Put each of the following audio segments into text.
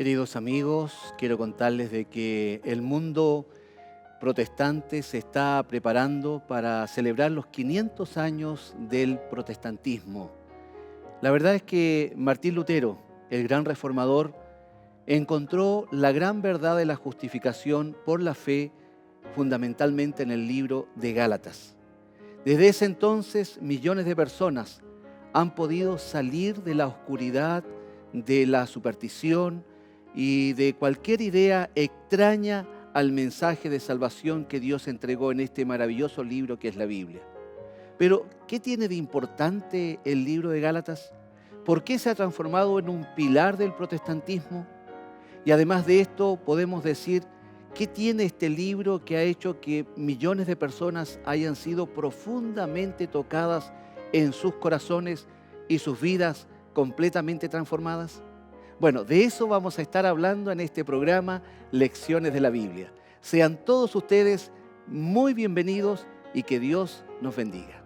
Queridos amigos, quiero contarles de que el mundo protestante se está preparando para celebrar los 500 años del protestantismo. La verdad es que Martín Lutero, el gran reformador, encontró la gran verdad de la justificación por la fe fundamentalmente en el libro de Gálatas. Desde ese entonces, millones de personas han podido salir de la oscuridad, de la superstición y de cualquier idea extraña al mensaje de salvación que Dios entregó en este maravilloso libro que es la Biblia. Pero, ¿qué tiene de importante el libro de Gálatas? ¿Por qué se ha transformado en un pilar del protestantismo? Y además de esto, podemos decir, ¿qué tiene este libro que ha hecho que millones de personas hayan sido profundamente tocadas en sus corazones y sus vidas completamente transformadas? Bueno, de eso vamos a estar hablando en este programa Lecciones de la Biblia. Sean todos ustedes muy bienvenidos y que Dios nos bendiga.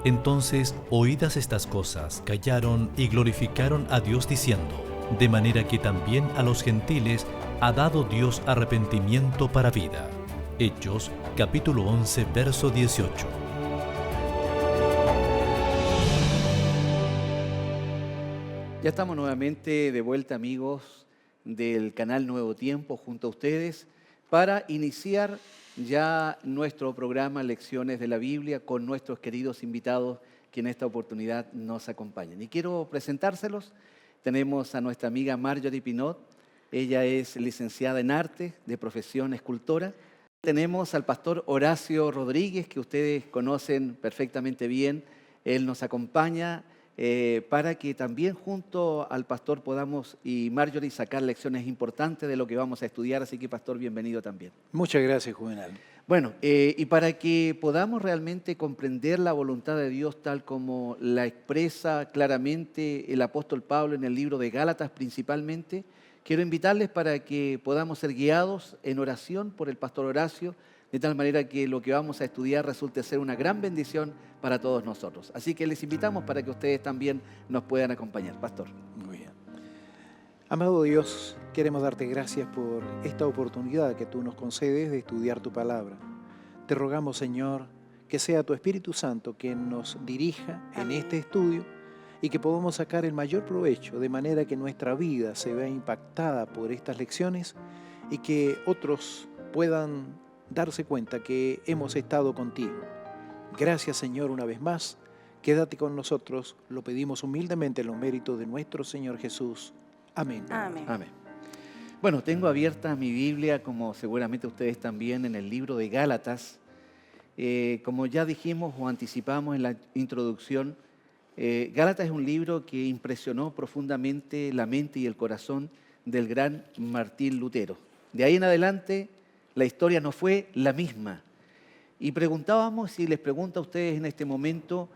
Entonces, oídas estas cosas, callaron y glorificaron a Dios diciendo, de manera que también a los gentiles ha dado Dios arrepentimiento para vida. Hechos, capítulo 11, verso 18. Ya estamos nuevamente de vuelta, amigos, del canal Nuevo Tiempo junto a ustedes para iniciar ya nuestro programa Lecciones de la Biblia con nuestros queridos invitados que en esta oportunidad nos acompañan. Y quiero presentárselos. Tenemos a nuestra amiga Marjorie Pinot. Ella es licenciada en arte, de profesión escultora. Tenemos al pastor Horacio Rodríguez, que ustedes conocen perfectamente bien. Él nos acompaña para que también junto al pastor podamos y Marjorie sacar lecciones importantes de lo que vamos a estudiar. Así que, pastor, bienvenido también. Muchas gracias, Juvenal. Bueno, y para que podamos realmente comprender la voluntad de Dios tal como la expresa claramente el apóstol Pablo en el libro de Gálatas principalmente, quiero invitarles para que podamos ser guiados en oración por el pastor Horacio, de tal manera que lo que vamos a estudiar resulte ser una gran bendición para todos nosotros. Así que les invitamos para que ustedes también nos puedan acompañar. Pastor. Muy bien. Amado Dios, queremos darte gracias por esta oportunidad que tú nos concedes de estudiar tu palabra. Te rogamos, Señor, que sea tu Espíritu Santo quien nos dirija en este estudio y que podamos sacar el mayor provecho de manera que nuestra vida se vea impactada por estas lecciones y que otros puedan darse cuenta que hemos estado contigo. Gracias, Señor, una vez más. Quédate con nosotros. Lo pedimos humildemente en los méritos de nuestro Señor Jesús. Amén. Amén. Amén. Bueno, tengo abierta mi Biblia, como seguramente ustedes también, en el libro de Gálatas. Como ya dijimos o anticipamos en la introducción, Gálatas es un libro que impresionó profundamente la mente y el corazón del gran Martín Lutero. De ahí en adelante, la historia no fue la misma. Y preguntábamos, y les pregunto a ustedes en este momento,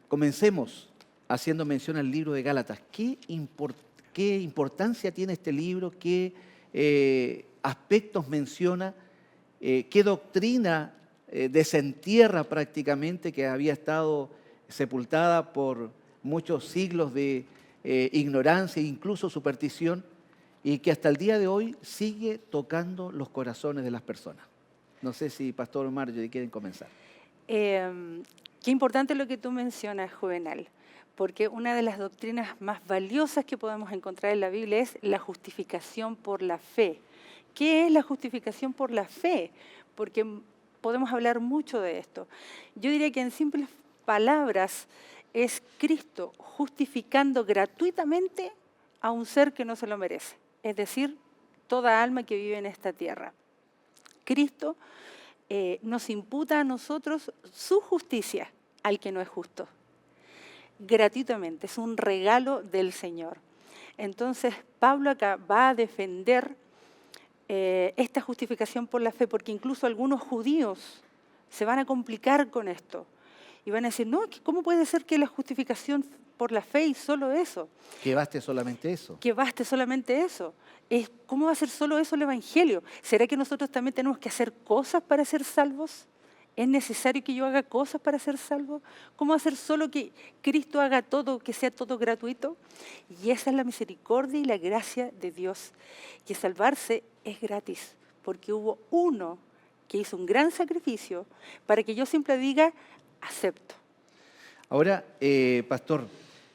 comencemos haciendo mención al libro de Gálatas. ¿Qué importancia tiene este libro? ¿Qué aspectos menciona? ¿Qué doctrina desentierra prácticamente que había estado sepultada por muchos siglos de ignorancia e incluso superstición y que hasta el día de hoy sigue tocando los corazones de las personas? No sé si Pastor Marjorie quieren comenzar. Qué importante lo que tú mencionas, Juvenal, porque una de las doctrinas más valiosas que podemos encontrar en la Biblia es la justificación por la fe. ¿Qué es la justificación por la fe? Porque podemos hablar mucho de esto. Yo diría que en simples palabras es Cristo justificando gratuitamente a un ser que no se lo merece, es decir, toda alma que vive en esta tierra. Cristo nos imputa a nosotros su justicia al que no es justo, gratuitamente, es un regalo del Señor. Entonces, Pablo acá va a defender esta justificación por la fe, porque incluso algunos judíos se van a complicar con esto y van a decir, no, ¿cómo puede ser que la justificación por la fe y solo eso? Que baste solamente eso. Que baste solamente eso. ¿Cómo va a ser solo eso el Evangelio? ¿Será que nosotros también tenemos que hacer cosas para ser salvos? ¿Es necesario que yo haga cosas para ser salvo? ¿Cómo hacer solo que Cristo haga todo, que sea todo gratuito? Y esa es la misericordia y la gracia de Dios. Que salvarse es gratis, porque hubo uno que hizo un gran sacrificio para que yo siempre diga, acepto. Ahora, pastor,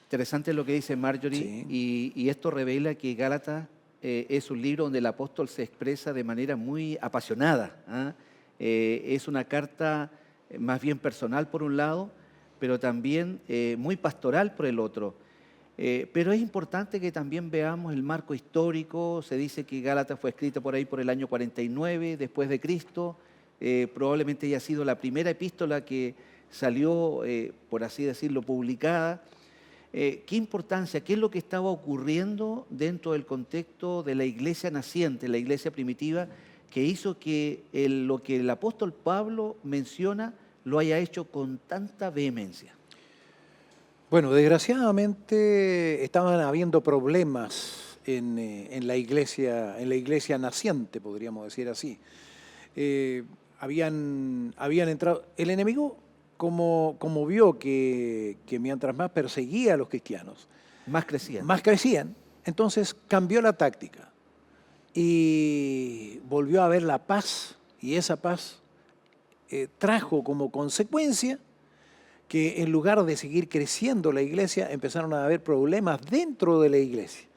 interesante lo que dice Marjorie, Sí. y esto revela que Gálatas es un libro donde el apóstol se expresa de manera muy apasionada, ¿ah? Es una carta más bien personal por un lado, pero también muy pastoral por el otro. Pero es importante que también veamos el marco histórico. Se dice que Gálatas fue escrita por ahí por el año 49 después de Cristo. Probablemente haya sido la primera epístola que salió, por así decirlo, publicada. ¿Qué importancia, qué es lo que estaba ocurriendo dentro del contexto de la iglesia naciente, la iglesia primitiva, que hizo que lo que el apóstol Pablo menciona lo haya hecho con tanta vehemencia? Bueno, desgraciadamente estaban habiendo problemas en la iglesia naciente, podríamos decir así. Habían entrado, el enemigo como vio que mientras más perseguía a los cristianos, Más crecían. más crecían, entonces cambió la táctica y volvió a haber la paz, y esa paz trajo como consecuencia que en lugar de seguir creciendo la iglesia, empezaron a haber problemas dentro de la iglesia.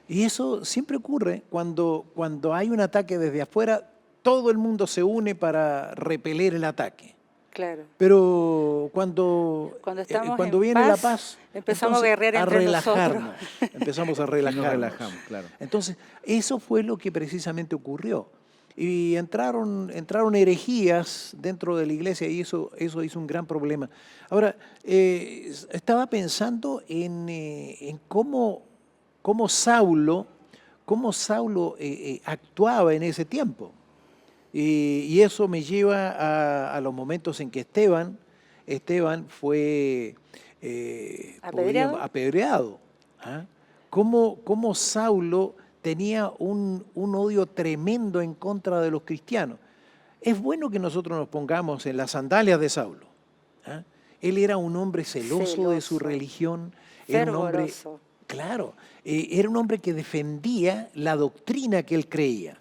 Y eso siempre ocurre cuando hay un ataque desde afuera, todo el mundo se une para repeler el ataque. Claro. Pero cuando estamos en viene paz, la paz, empezamos a entonces, guerrear entre relajarnos. Empezamos a Nos relajarnos. relajamos, claro. Entonces, eso fue lo que precisamente ocurrió. Y entraron herejías dentro de la iglesia y eso hizo un gran problema. Ahora, estaba pensando en cómo Saulo actuaba en ese tiempo. Y eso me lleva a los momentos en que Esteban fue apedreado. ¿Ah? ¿Cómo Saulo tenía un odio tremendo en contra de los cristianos? Es bueno que nosotros nos pongamos en las sandalias de Saulo. ¿Ah? Él era un hombre celoso de su religión. Era un hombre, claro, era un hombre que defendía la doctrina que él creía.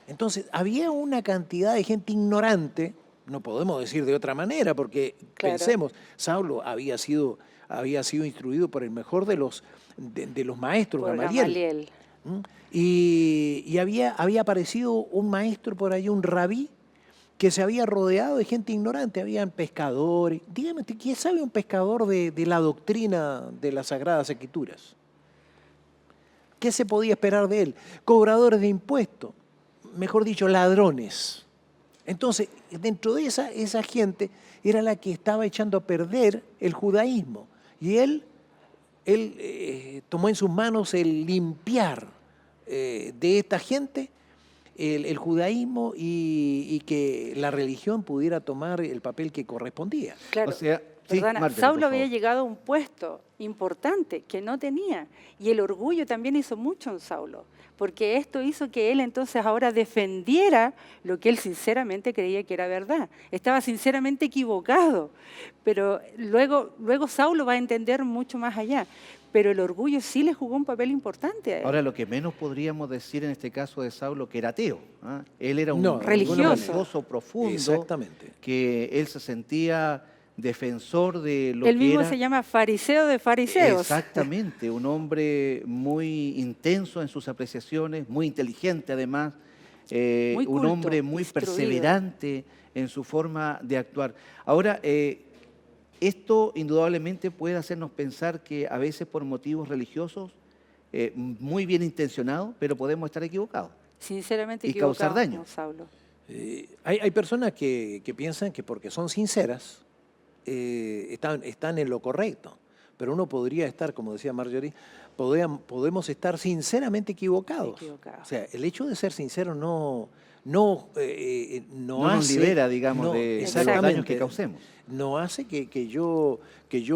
Entonces, había una cantidad de gente ignorante, no podemos decir de otra manera, porque pensemos, Saulo había sido instruido por el mejor de los maestros, por Gamaliel. Y había aparecido un maestro por ahí, un rabí, que se había rodeado de gente ignorante, habían pescadores. Dígame, ¿quién sabe un pescador de la doctrina de las Sagradas Escrituras? ¿Qué se podía esperar de él? Cobradores de impuestos, mejor dicho, ladrones. Entonces, dentro de esa gente era la que estaba echando a perder el judaísmo. Y él tomó en sus manos el limpiar de esta gente el judaísmo y que la religión pudiera tomar el papel que correspondía. Claro. O sea, sí, Perdona, Marjorie, Saulo por había favor. llegado a un puesto importante que no tenía. Y el orgullo también hizo mucho en Saulo, porque esto hizo que él entonces ahora defendiera lo que él sinceramente creía que era verdad. Estaba sinceramente equivocado, pero luego Saulo va a entender mucho más allá. Pero el orgullo sí le jugó un papel importante a él. Ahora, lo que menos podríamos decir en este caso de Saulo, que era ateo. ¿Ah? Él era un religioso profundo, Exactamente. que él se sentía defensor de lo Él que mismo era. se llama fariseo de fariseos. Exactamente, un hombre muy intenso en sus apreciaciones, muy inteligente además, Muy un culto, hombre muy instruido. perseverante en su forma de actuar. Ahora, Esto indudablemente puede hacernos pensar que a veces por motivos religiosos, muy bien intencionados, pero podemos estar equivocados Sinceramente y causar equivocados, daño. como Saulo. Hay personas que piensan que porque son sinceras están en lo correcto, pero uno podría estar, como decía Marjorie, podemos estar sinceramente equivocados. O sea, el hecho de ser sincero no No nos hace, libera, digamos, no, de los exactamente, daños que causemos. no hace que yo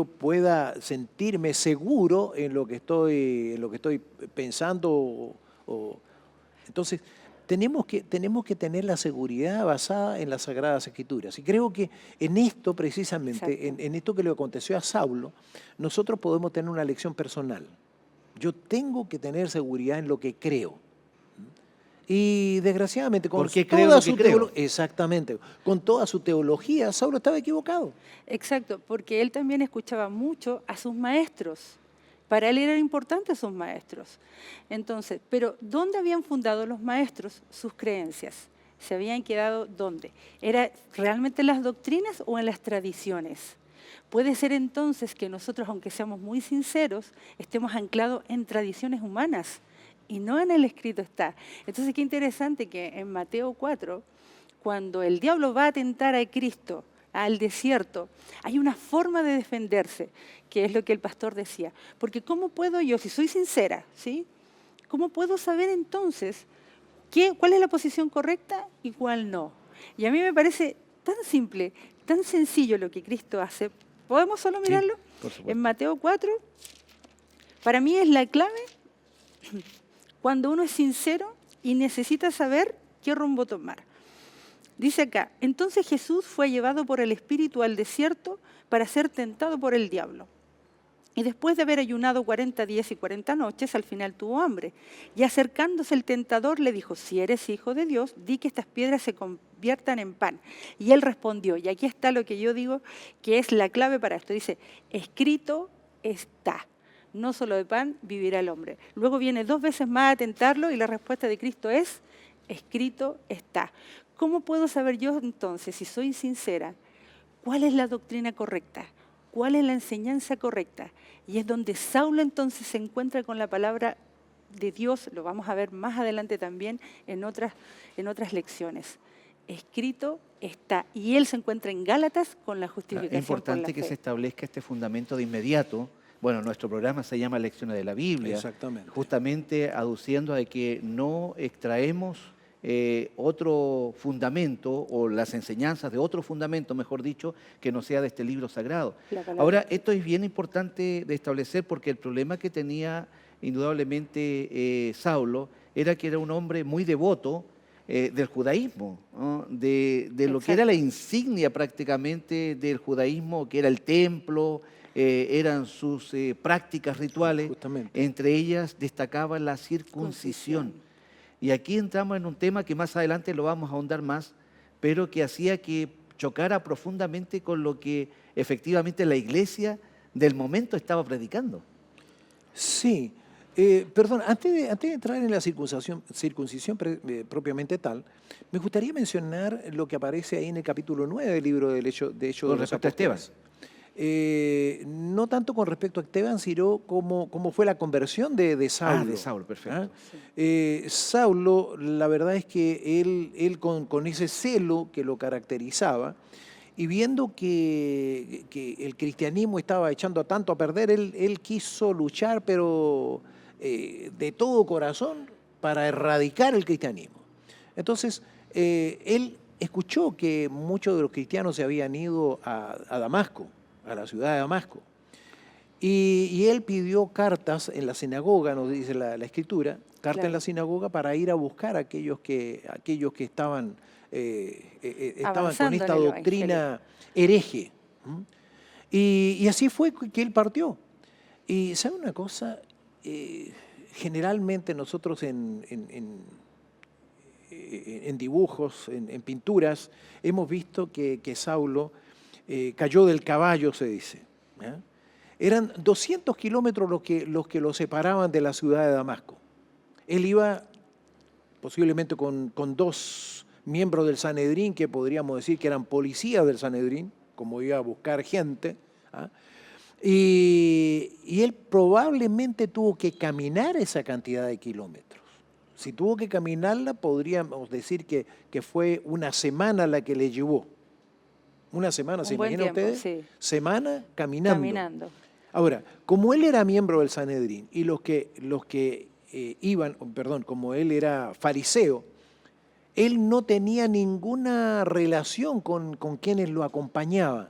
pueda sentirme seguro en lo que estoy pensando. Entonces, tenemos que tener la seguridad basada en las Sagradas Escrituras. Y creo que en esto, precisamente, Exacto. en esto que le aconteció a Saulo, nosotros podemos tener una lección personal. Yo tengo que tener seguridad en lo que creo. Y desgraciadamente, con Porque creo toda lo que su creo. exactamente, con toda su teología, Saulo estaba equivocado. Exacto, porque él también escuchaba mucho a sus maestros. Para él eran importantes sus maestros. Entonces, pero ¿dónde habían fundado los maestros sus creencias? ¿Se habían quedado dónde? ¿Era realmente en las doctrinas o en las tradiciones? Puede ser entonces que nosotros, aunque seamos muy sinceros, estemos anclados en tradiciones humanas y no en el escrito está. Entonces, qué interesante que en Mateo 4, cuando el diablo va a tentar a Cristo al desierto, hay una forma de defenderse, que es lo que el pastor decía. Porque ¿cómo puedo yo, si soy sincera, ¿sí? ¿Cómo puedo saber entonces cuál es la posición correcta y cuál no? Y a mí me parece tan simple, tan sencillo lo que Cristo hace. ¿Podemos solo Sí, mirarlo? por supuesto. En Mateo 4, para mí es la clave cuando uno es sincero y necesita saber qué rumbo tomar. Dice acá, entonces Jesús fue llevado por el Espíritu al desierto para ser tentado por el diablo. Y después de haber ayunado 40 días y 40 noches, al final tuvo hambre. Y acercándose el tentador le dijo, si eres hijo de Dios, di que estas piedras se conviertan en pan. Y él respondió, y aquí está lo que yo digo, que es la clave para esto. Dice, escrito está. No solo de pan vivirá el hombre. Luego viene 2 veces más a tentarlo y la respuesta de Cristo es, escrito está. ¿Cómo puedo saber yo entonces, si soy sincera, cuál es la doctrina correcta? ¿Cuál es la enseñanza correcta? Y es donde Saulo entonces se encuentra con la palabra de Dios, lo vamos a ver más adelante también en otras lecciones. Escrito está. Y él se encuentra en Gálatas con la justificación Es importante por la que fe. se establezca este fundamento de inmediato. Bueno, nuestro programa se llama Lecciones de la Biblia, Exactamente. justamente aduciendo a que no extraemos otro fundamento o las enseñanzas de otro fundamento, mejor dicho, que no sea de este libro sagrado. La palabra. Ahora, esto es bien importante de establecer porque el problema que tenía indudablemente Saulo era que era un hombre muy devoto del judaísmo, ¿no? De lo que era la insignia prácticamente del judaísmo, que era el templo, eran sus prácticas rituales, Justamente. entre ellas destacaba la circuncisión. Y aquí entramos en un tema que más adelante lo vamos a ahondar más, pero que hacía que chocara profundamente con lo que efectivamente la iglesia del momento estaba predicando. Sí. Perdón, antes de entrar en la circuncisión propiamente tal, me gustaría mencionar lo que aparece ahí en el capítulo 9 del libro de Hechos de Con los respecto a Esteban. Apóstoles. No tanto con respecto a Esteban, sino cómo fue la conversión de Saulo. Ah, de Saulo, perfecto. Saulo, la verdad es que él con ese celo que lo caracterizaba, y viendo que el cristianismo estaba echando tanto a perder, él quiso luchar, pero de todo corazón, para erradicar el cristianismo. Entonces, él escuchó que muchos de los cristianos se habían ido a Damasco, a la ciudad de Damasco. Y él pidió cartas en la sinagoga, nos dice la Escritura, cartas en la sinagoga para ir a buscar a aquellos que estaban con esta doctrina hereje. Y así fue que él partió. Y ¿sabe una cosa? Generalmente nosotros en dibujos, en pinturas, hemos visto que Saulo cayó del caballo, se dice. Eran 200 kilómetros los que lo separaban de la ciudad de Damasco. Él iba posiblemente con 2 miembros del Sanedrín, que podríamos decir que eran policías del Sanedrín, como iba a buscar gente, ¿ah? Y él probablemente tuvo que caminar esa cantidad de kilómetros. Si tuvo que caminarla, podríamos decir que fue una semana la que le llevó. Una semana, ¿se imaginan ustedes? Sí. Semana caminando. Caminando. Ahora, como él era miembro del Sanedrín y los que como él era fariseo, él no tenía ninguna relación con quienes lo acompañaban.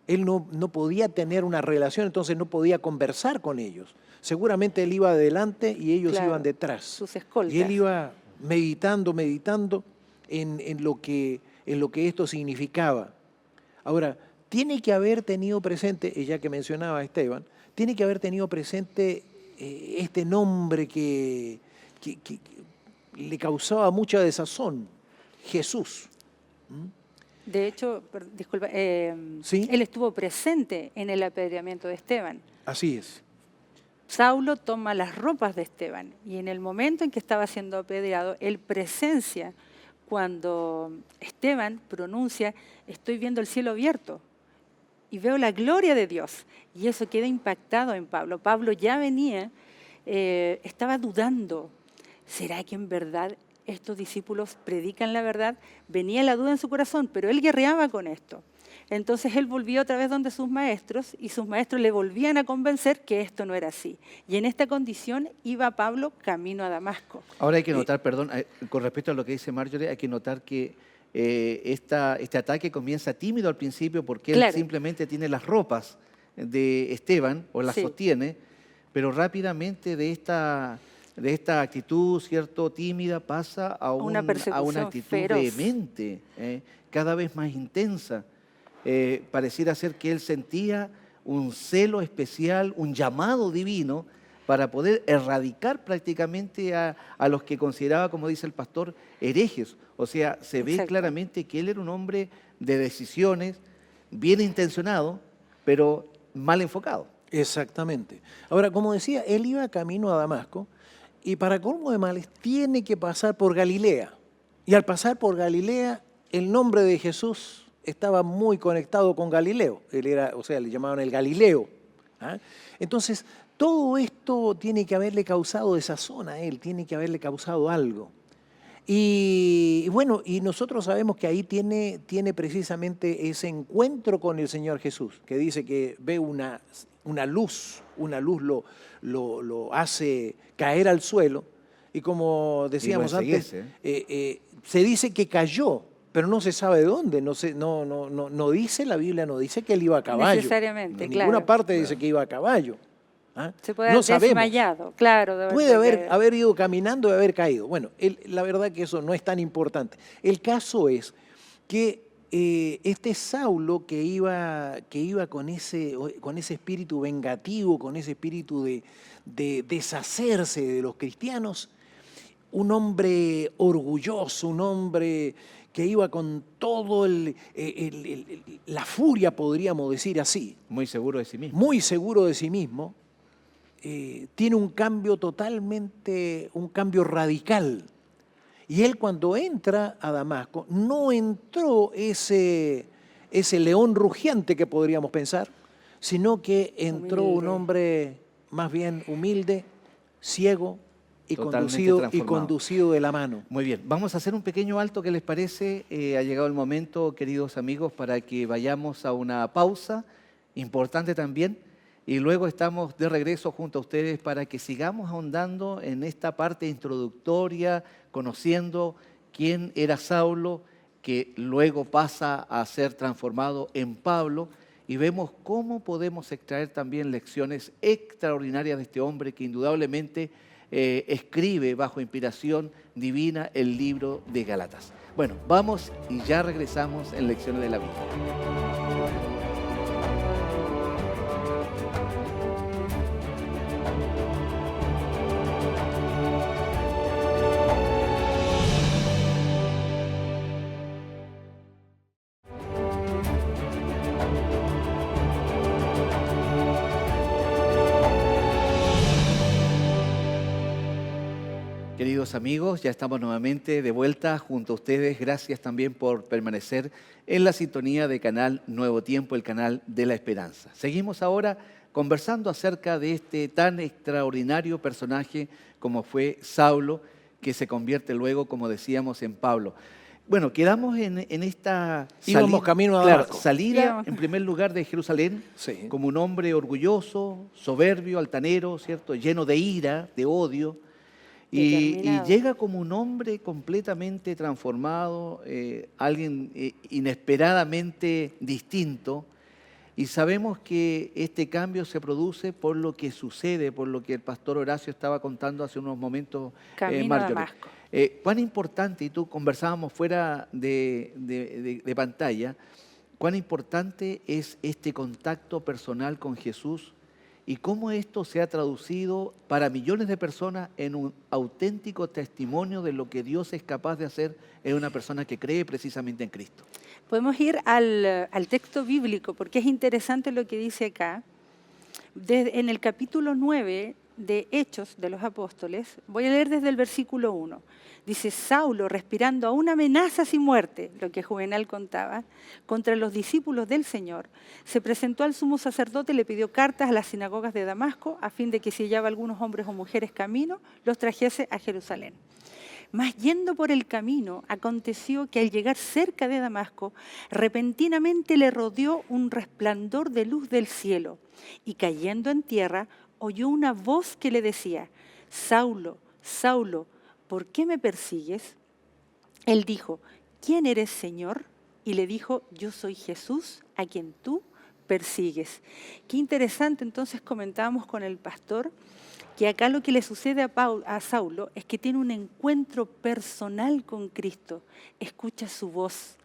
Él no podía tener una relación, entonces no podía conversar con ellos. Seguramente él iba adelante y ellos iban detrás. Sus escoltas. Y él iba meditando en lo que esto significaba. Ahora, tiene que haber tenido presente, y ya que mencionaba a Esteban, tiene que haber tenido presente este nombre que le causaba mucha desazón, Jesús. De hecho, disculpa, ¿Sí? él estuvo presente en el apedreamiento de Esteban. Así es. Saulo toma las ropas de Esteban y en el momento en que estaba siendo apedreado, él presencia cuando Esteban pronuncia, estoy viendo el cielo abierto y veo la gloria de Dios. Y eso queda impactado en Pablo. Pablo ya venía, estaba dudando, ¿será que en verdad estos discípulos predican la verdad? Venía la duda en su corazón, pero él guerreaba con esto. Entonces él volvió otra vez donde sus maestros y sus maestros le volvían a convencer que esto no era así. Y en esta condición iba Pablo camino a Damasco. Ahora hay que notar, perdón, con respecto a lo que dice Marjorie, hay que notar que este ataque comienza tímido al principio porque él simplemente tiene las ropas de Esteban o las sostiene, pero rápidamente de esta actitud, ¿cierto?, tímida, pasa a una actitud feroz, vehemente, cada vez más intensa. Pareciera ser que él sentía un celo especial, un llamado divino para poder erradicar prácticamente a los que consideraba, como dice el pastor, herejes. O sea, se ve claramente que él era un hombre de decisiones, bien intencionado, pero mal enfocado. Exactamente. Ahora, como decía, él iba camino a Damasco y para colmo de males tiene que pasar por Galilea. Y al pasar por Galilea, el nombre de Jesús estaba muy conectado con Galileo. Él era, o sea, le llamaban el Galileo. ¿Ah? Entonces, todo esto tiene que haberle causado desazón a él, tiene que haberle causado algo. Y bueno, y nosotros sabemos que ahí tiene precisamente ese encuentro con el Señor Jesús, que dice que ve una luz lo hace caer al suelo, y como decíamos antes, se dice que cayó, pero no se sabe de dónde, no dice, la Biblia no dice que él iba a caballo. Necesariamente, en ninguna parte dice que iba a caballo. ¿Ah? Se puede haber desmayado, claro. Puede haber ido caminando y haber caído. Bueno, la verdad que eso no es tan importante. El caso es que este Saulo que iba con ese espíritu vengativo, con ese espíritu de deshacerse de los cristianos, un hombre orgulloso, un hombre que iba con todo la furia, podríamos decir así. Muy seguro de sí mismo. Muy seguro de sí mismo. Tiene un cambio radical. Y él cuando entra a Damasco, no entró ese león rugiente que podríamos pensar, sino que entró un hombre más bien humilde, ciego y conducido de la mano. Muy bien, vamos a hacer un pequeño alto, ¿qué les parece? Ha llegado el momento, queridos amigos, para que vayamos a una pausa importante también. Y luego estamos de regreso junto a ustedes para que sigamos ahondando en esta parte introductoria, conociendo quién era Saulo, que luego pasa a ser transformado en Pablo, y vemos cómo podemos extraer también lecciones extraordinarias de este hombre que indudablemente escribe bajo inspiración divina el libro de Gálatas. Bueno, vamos y ya regresamos en Lecciones de la Vida. Queridos amigos, ya estamos nuevamente de vuelta junto a ustedes. Gracias también por permanecer en la sintonía de Canal Nuevo Tiempo, el canal de la esperanza. Seguimos ahora conversando acerca de este tan extraordinario personaje como fue Saulo, que se convierte luego, como decíamos, en Pablo. Bueno, quedamos en esta Íbamos camino a Damasco. salida, Íbamos. en primer lugar, de Jerusalén, Sí. como un hombre orgulloso, soberbio, altanero, ¿cierto? Lleno de ira, de odio. Y Determinado. llega como un hombre completamente transformado, alguien inesperadamente distinto. Y sabemos que este cambio se produce por lo que sucede, por lo que el pastor Horacio estaba contando hace unos momentos, Camino a Marjorie. Damasco. Cuán importante, y tú conversábamos fuera de pantalla, cuán importante es este contacto personal con Jesús y cómo esto se ha traducido para millones de personas en un auténtico testimonio de lo que Dios es capaz de hacer en una persona que cree precisamente en Cristo. Podemos ir al texto bíblico, porque es interesante lo que dice acá. En el capítulo 9 de Hechos de los Apóstoles, voy a leer desde el versículo 1. Dice, Saulo, respirando aún amenazas y muerte, lo que Juvenal contaba, contra los discípulos del Señor, se presentó al sumo sacerdote y le pidió cartas a las sinagogas de Damasco, a fin de que si hallaba algunos hombres o mujeres camino, los trajese a Jerusalén. Mas yendo por el camino, aconteció que al llegar cerca de Damasco, repentinamente le rodeó un resplandor de luz del cielo, y cayendo en tierra, oyó una voz que le decía, Saulo, Saulo, ¿por qué me persigues? Él dijo, ¿quién eres, Señor? Y le dijo, yo soy Jesús, a quien tú persigues. Qué interesante, entonces comentábamos con el pastor, que acá lo que le sucede a Saulo es que tiene un encuentro personal con Cristo, escucha su voz.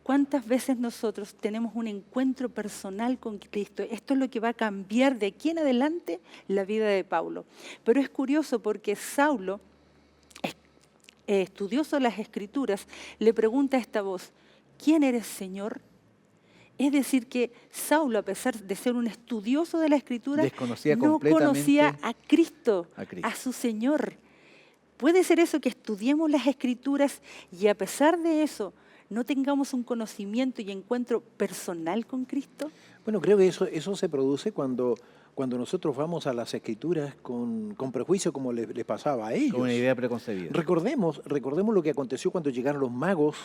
¿Cuántas veces nosotros tenemos un encuentro personal con Cristo? Esto es lo que va a cambiar de aquí en adelante la vida de Pablo. Pero es curioso porque Saulo, estudioso de las Escrituras, le pregunta a esta voz, ¿quién eres, Señor? Es decir, que Saulo, a pesar de ser un estudioso de la Escritura, Desconocía no completamente conocía a Cristo, a Cristo. a su Señor. ¿Puede ser eso que estudiemos las Escrituras y a pesar de eso no tengamos un conocimiento y encuentro personal con Cristo? Bueno, creo que eso se produce cuando nosotros vamos a las Escrituras con prejuicio, como les pasaba a ellos. Con una idea preconcebida. Recordemos lo que aconteció cuando llegaron los magos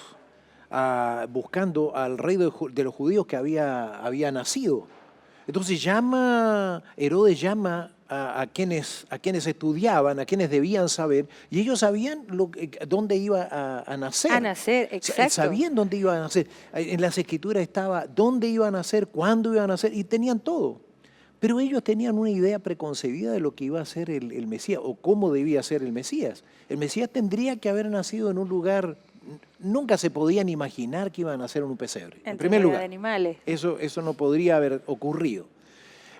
buscando al rey de los judíos que había nacido. Entonces Herodes llama a quienes estudiaban, a quienes debían saber, y ellos sabían dónde iba a nacer. A nacer, exacto. Sabían dónde iba a nacer. En las Escrituras estaba dónde iba a nacer, cuándo iba a nacer, y tenían todo. Pero ellos tenían una idea preconcebida de lo que iba a ser el Mesías, o cómo debía ser el Mesías. El Mesías tendría que haber nacido en un lugar, nunca se podían imaginar que iban a nacer en un pesebre. En Entre primer medio lugar, de animales. eso no podría haber ocurrido.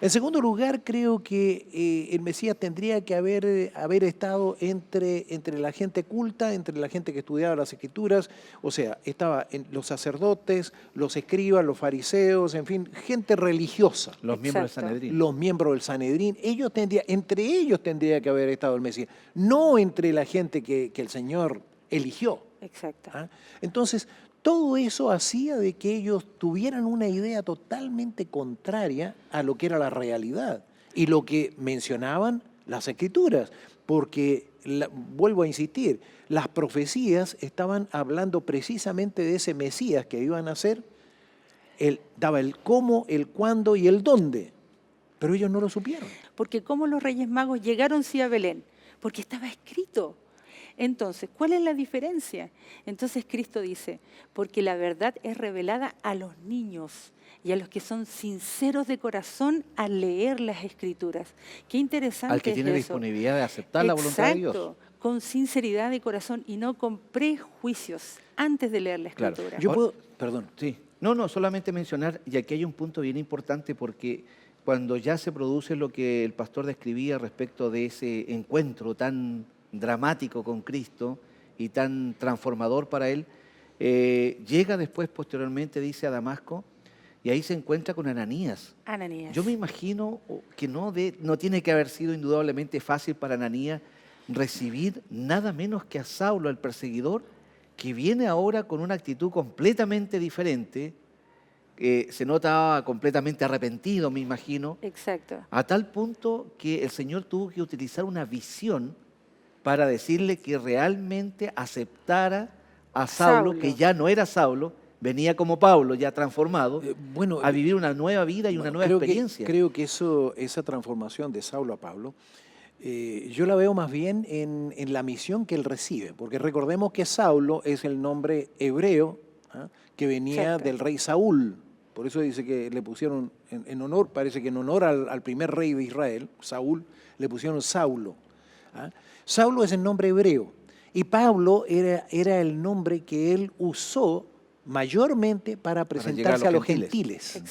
En segundo lugar, creo que el Mesías tendría que haber estado entre la gente culta, entre la gente que estudiaba las Escrituras, o sea, estaban los sacerdotes, los escribas, los fariseos, en fin, gente religiosa. Los miembros del Exacto. Sanedrín. Los miembros del Sanedrín, entre ellos tendría que haber estado el Mesías, no entre la gente que el Señor eligió. Exacto. ¿Ah? Entonces, todo eso hacía de que ellos tuvieran una idea totalmente contraria a lo que era la realidad y lo que mencionaban las Escrituras, porque, vuelvo a insistir, las profecías estaban hablando precisamente de ese Mesías que iban a ser. Él daba el cómo, el cuándo y el dónde, pero ellos no lo supieron. Porque como los Reyes Magos llegaron sí a Belén, porque estaba escrito. Entonces, ¿cuál es la diferencia? Entonces Cristo dice, porque la verdad es revelada a los niños y a los que son sinceros de corazón al leer las Escrituras. Qué interesante Al que es tiene eso. disponibilidad de aceptar la voluntad de Dios. Exacto, con sinceridad de corazón y no con prejuicios antes de leer la Claro. Escritura. Yo Ahora- puedo, perdón, Sí, no, solamente mencionar, y aquí hay un punto bien importante porque cuando ya se produce lo que el pastor describía respecto de ese encuentro tan dramático con Cristo y tan transformador para él, llega después, posteriormente, dice a Damasco, y ahí se encuentra con Ananías. Ananías. Yo me imagino que no tiene que haber sido indudablemente fácil para Ananías recibir nada menos que a Saulo, el perseguidor, que viene ahora con una actitud completamente diferente. Se nota completamente arrepentido, me imagino, Exacto. a tal punto que el Señor tuvo que utilizar una visión para decirle que realmente aceptara a Saulo, que ya no era Saulo, venía como Pablo, ya transformado, a vivir una nueva vida y una nueva experiencia. Creo que esa transformación de Saulo a Pablo, yo la veo más bien en la misión que él recibe, porque recordemos que Saulo es el nombre hebreo, que venía del rey Saúl. Por eso dice que le pusieron en honor, parece que en honor al primer rey de Israel, Saúl, le pusieron Saulo. Saulo es el nombre hebreo y Pablo era el nombre que él usó mayormente para presentarse a los gentiles.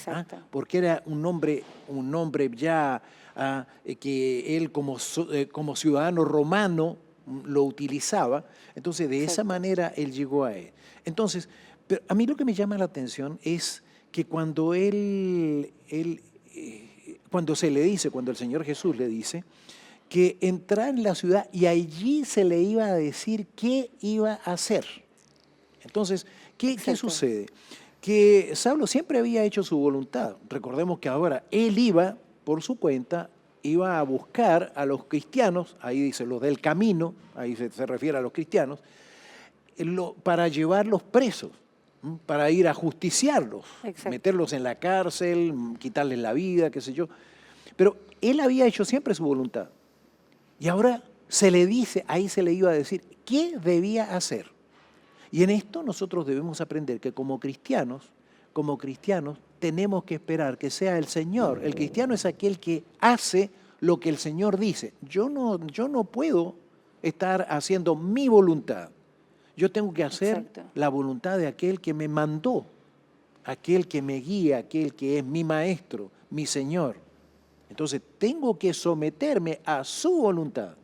Porque era un nombre ya que él como ciudadano romano lo utilizaba. Entonces de esa manera él llegó a él. Entonces, pero a mí lo que me llama la atención es que cuando cuando el Señor Jesús le dice que entrara en la ciudad y allí se le iba a decir qué iba a hacer. Entonces, ¿qué sucede? Que Saulo siempre había hecho su voluntad. Recordemos que ahora él iba por su cuenta, iba a buscar a los cristianos, ahí dice los del camino, ahí se refiere a los cristianos, para llevarlos presos, para ir a justiciarlos, meterlos en la cárcel, quitarles la vida, qué sé yo. Pero él había hecho siempre su voluntad. Y ahora se le dice, ahí se le iba a decir qué debía hacer. Y en esto nosotros debemos aprender que como cristianos tenemos que esperar que sea el Señor. El cristiano es aquel que hace lo que el Señor dice. Yo no puedo estar haciendo mi voluntad. Yo tengo que hacer la voluntad de aquel que me mandó, aquel que me guía, aquel que es mi maestro, mi Señor. Entonces tengo que someterme a su voluntad.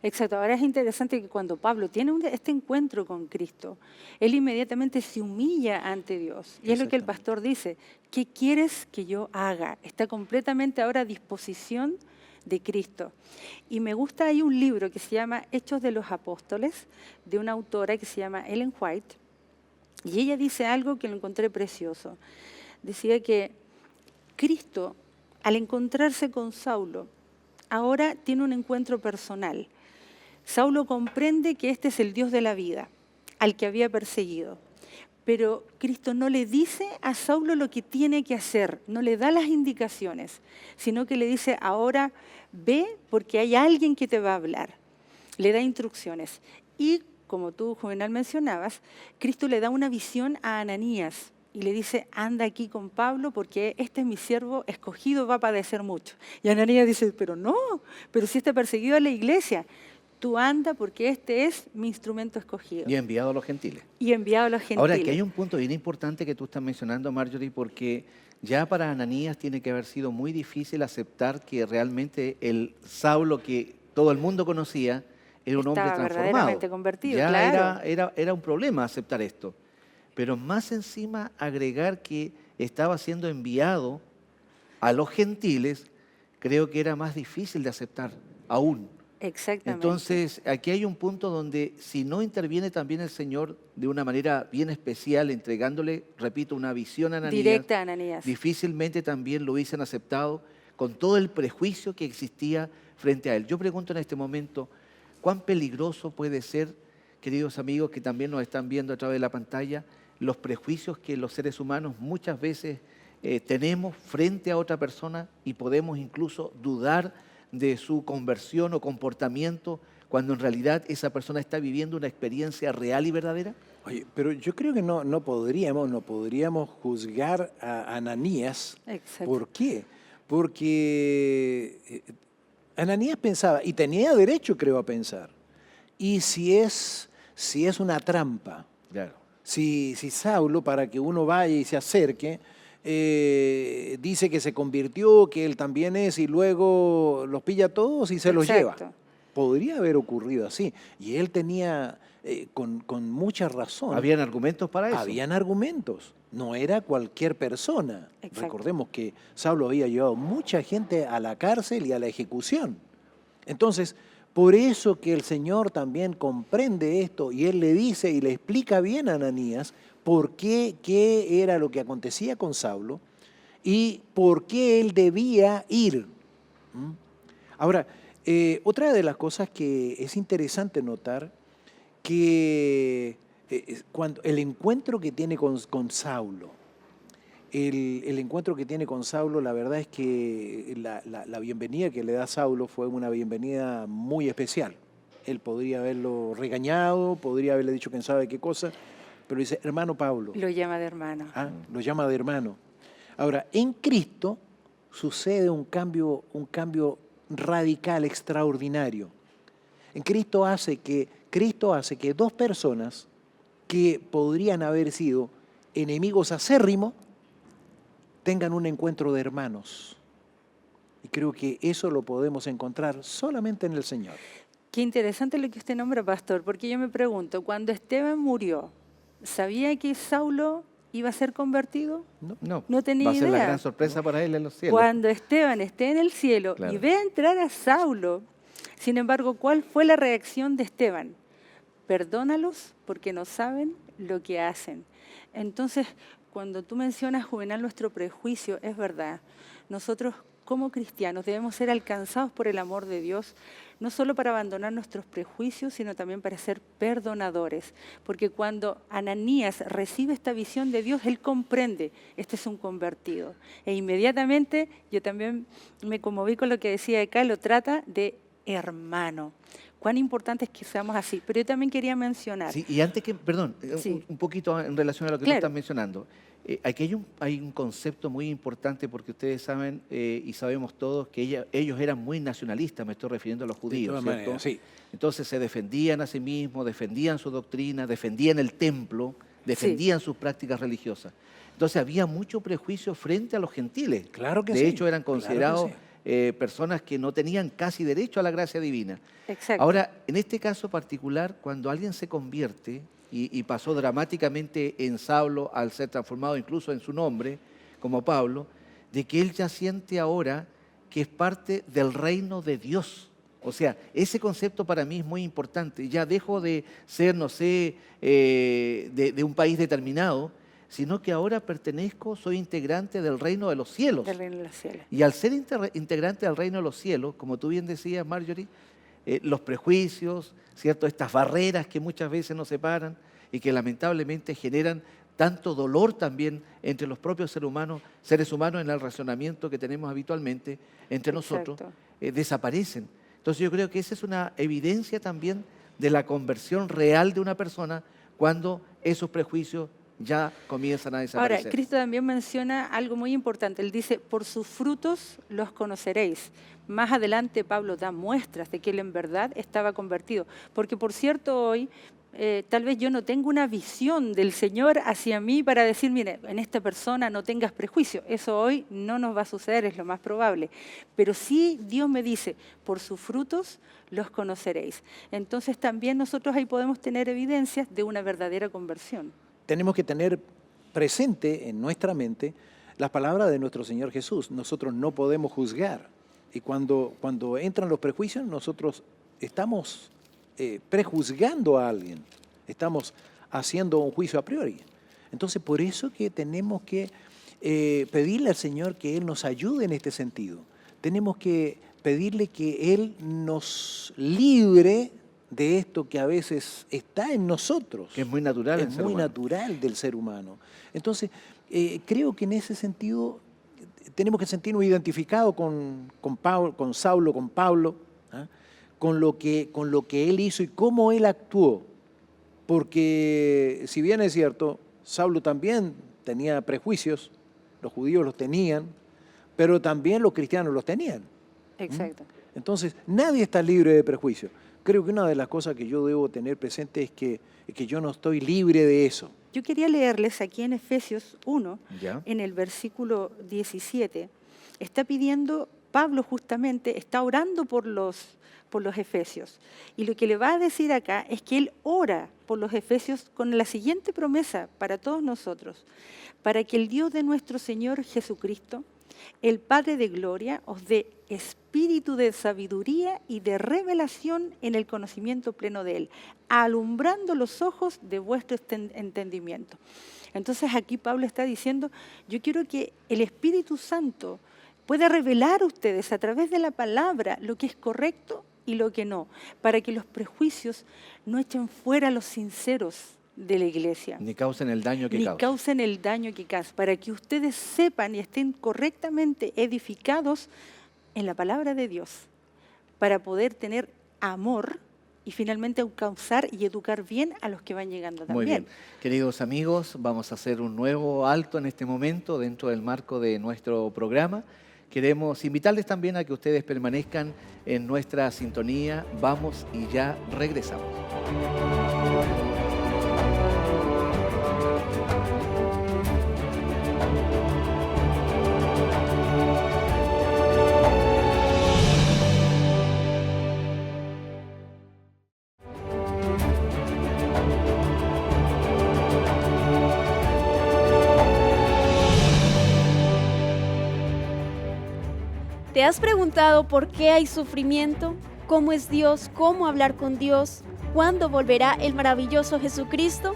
Exacto. Ahora es interesante que cuando Pablo tiene este encuentro con Cristo, él inmediatamente se humilla ante Dios. Y es lo que el pastor dice, ¿qué quieres que yo haga? Está completamente ahora a disposición de Cristo. Y me gusta, hay un libro que se llama Hechos de los Apóstoles, de una autora que se llama Ellen White, y ella dice algo que lo encontré precioso. Decía que Cristo, al encontrarse con Saulo, ahora tiene un encuentro personal. Saulo comprende que este es el Dios de la vida, al que había perseguido. Pero Cristo no le dice a Saulo lo que tiene que hacer, no le da las indicaciones, sino que le dice, ahora ve porque hay alguien que te va a hablar. Le da instrucciones. Y, como tú, Juvenal, mencionabas, Cristo le da una visión a Ananías y le dice, anda aquí con Pablo porque este es mi siervo escogido, va a padecer mucho. Y Ananías dice, pero si este perseguido a la iglesia. Tú anda porque este es mi instrumento escogido. Y enviado a los gentiles. Ahora, aquí hay un punto bien importante que tú estás mencionando, Marjorie, porque ya para Ananías tiene que haber sido muy difícil aceptar que realmente el Saulo que todo el mundo conocía era un hombre transformado. Verdaderamente convertido, ya claro. era un problema aceptar esto. Pero más encima agregar que estaba siendo enviado a los gentiles, creo que era más difícil de aceptar aún. Exactamente. Entonces, aquí hay un punto donde si no interviene también el Señor de una manera bien especial, entregándole, repito, una visión a Ananías, directa a Ananías, difícilmente también lo hubiesen aceptado con todo el prejuicio que existía frente a él. Yo pregunto en este momento, ¿cuán peligroso puede ser, queridos amigos que también nos están viendo a través de la pantalla, los prejuicios que los seres humanos muchas veces tenemos frente a otra persona y podemos incluso dudar de su conversión o comportamiento cuando en realidad esa persona está viviendo una experiencia real y verdadera? Oye, pero yo creo que no podríamos juzgar a Ananías. Exacto. ¿Por qué? Porque Ananías pensaba, y tenía derecho creo a pensar, y si es una trampa, Claro. si Saulo, para que uno vaya y se acerque, dice que se convirtió, que él también es, y luego los pilla a todos y se los lleva. Podría haber ocurrido así. Y él tenía con mucha razón. ¿Habían argumentos para eso? Habían argumentos. No era cualquier persona. Exacto. Recordemos que Saulo había llevado mucha gente a la cárcel y a la ejecución. Entonces, Por eso que el Señor también comprende esto y Él le dice y le explica bien a Ananías por qué era lo que acontecía con Saulo y por qué él debía ir. ¿Mm? Ahora, otra de las cosas que es interesante notar, que cuando el encuentro que tiene con Saulo, el encuentro que tiene con Saulo, la verdad es que la bienvenida que le da Saulo fue una bienvenida muy especial. Él podría haberlo regañado, podría haberle dicho quién sabe qué cosa, pero dice, hermano Pablo. Lo llama de hermano. Lo llama de hermano. Ahora, en Cristo sucede un cambio radical, extraordinario. En Cristo hace que dos personas que podrían haber sido enemigos acérrimos tengan un encuentro de hermanos. Y creo que eso lo podemos encontrar solamente en el Señor. Qué interesante lo que usted nombra, pastor, porque yo me pregunto, cuando Esteban murió, ¿sabía que Saulo iba a ser convertido? No tenía idea. Va a ser la idea. gran sorpresa para él en los cielos. Cuando Esteban esté en el cielo y vea entrar a Saulo, sin embargo, ¿cuál fue la reacción de Esteban? Perdónalos porque no saben lo que hacen. Entonces, cuando tú mencionas, Juvenal, nuestro prejuicio, es verdad. Nosotros como cristianos debemos ser alcanzados por el amor de Dios, no solo para abandonar nuestros prejuicios, sino también para ser perdonadores. Porque cuando Ananías recibe esta visión de Dios, él comprende, este es un convertido. E inmediatamente, yo también me conmoví con lo que decía acá, lo trata de hermano. Cuán importante es que seamos así. Pero yo también quería mencionar... Sí, y antes que, perdón, sí, un poquito en relación a lo que tú estás mencionando. Aquí hay un concepto muy importante porque ustedes saben y sabemos todos que ellos eran muy nacionalistas, me estoy refiriendo a los judíos, ¿cierto? Manera, sí. Entonces se defendían a sí mismos, defendían su doctrina, defendían el templo, defendían sus prácticas religiosas. Entonces había mucho prejuicio frente a los gentiles. Claro que de sí. hecho eran considerados personas que no tenían casi derecho a la gracia divina. Exacto. Ahora, en este caso particular, cuando alguien se convierte y pasó dramáticamente en Saulo al ser transformado incluso en su nombre, como Pablo, de que él ya siente ahora que es parte del reino de Dios. O sea, ese concepto para mí es muy importante. Ya dejo de ser, no sé, de un país determinado, sino que ahora pertenezco, soy integrante del reino de los cielos. Del reino de los cielos. Y al ser integrante del reino de los cielos, como tú bien decías, Marjorie, los prejuicios, ¿cierto? Estas barreras que muchas veces nos separan y que lamentablemente generan tanto dolor también entre los propios seres humanos en el razonamiento que tenemos habitualmente entre nosotros, desaparecen. Entonces yo creo que esa es una evidencia también de la conversión real de una persona cuando esos prejuicios ya comienzan a desaparecer. Ahora, Cristo también menciona algo muy importante. Él dice, por sus frutos los conoceréis. Más adelante Pablo da muestras de que él en verdad estaba convertido. Porque, por cierto, hoy tal vez yo no tengo una visión del Señor hacia mí para decir, mire, en esta persona no tengas prejuicio. Eso hoy no nos va a suceder, es lo más probable. Pero sí Dios me dice, por sus frutos los conoceréis. Entonces también nosotros ahí podemos tener evidencias de una verdadera conversión. Tenemos que tener presente en nuestra mente las palabras de nuestro Señor Jesús. Nosotros no podemos juzgar. Y cuando entran los prejuicios, nosotros estamos prejuzgando a alguien. Estamos haciendo un juicio a priori. Entonces, por eso que tenemos que pedirle al Señor que Él nos ayude en este sentido. Tenemos que pedirle que Él nos libre de esto que a veces está en nosotros. Que es muy natural. Es muy natural del ser humano. Entonces, creo que en ese sentido tenemos que sentirnos identificados con Saulo, con Pablo, ¿eh? con lo que él hizo y cómo él actuó. Porque si bien es cierto, Saulo también tenía prejuicios, los judíos los tenían, pero también los cristianos los tenían. Exacto. Entonces, nadie está libre de prejuicios. Creo que una de las cosas que yo debo tener presente es que yo no estoy libre de eso. Yo quería leerles aquí en Efesios 1, ¿Ya? En el versículo 17, está pidiendo, Pablo justamente está orando por los efesios. Y lo que le va a decir acá es que él ora por los efesios con la siguiente promesa para todos nosotros, para que el Dios de nuestro Señor Jesucristo, el Padre de gloria os dé espíritu de sabiduría y de revelación en el conocimiento pleno de Él, alumbrando los ojos de vuestro entendimiento. Entonces aquí Pablo está diciendo, yo quiero que el Espíritu Santo pueda revelar a ustedes a través de la palabra lo que es correcto y lo que no, para que los prejuicios no echen fuera a los sinceros de la iglesia. Ni causen el daño que Ni causan. causen el daño que causan, para que ustedes sepan y estén correctamente edificados en la palabra de Dios, para poder tener amor y finalmente causar y educar bien a los que van llegando también. Muy bien. Queridos amigos, vamos a hacer un nuevo alto en este momento dentro del marco de nuestro programa. Queremos invitarles también a que ustedes permanezcan en nuestra sintonía. Vamos y ya regresamos. ¿Te has preguntado por qué hay sufrimiento? ¿Cómo es Dios? ¿Cómo hablar con Dios? ¿Cuándo volverá el maravilloso Jesucristo?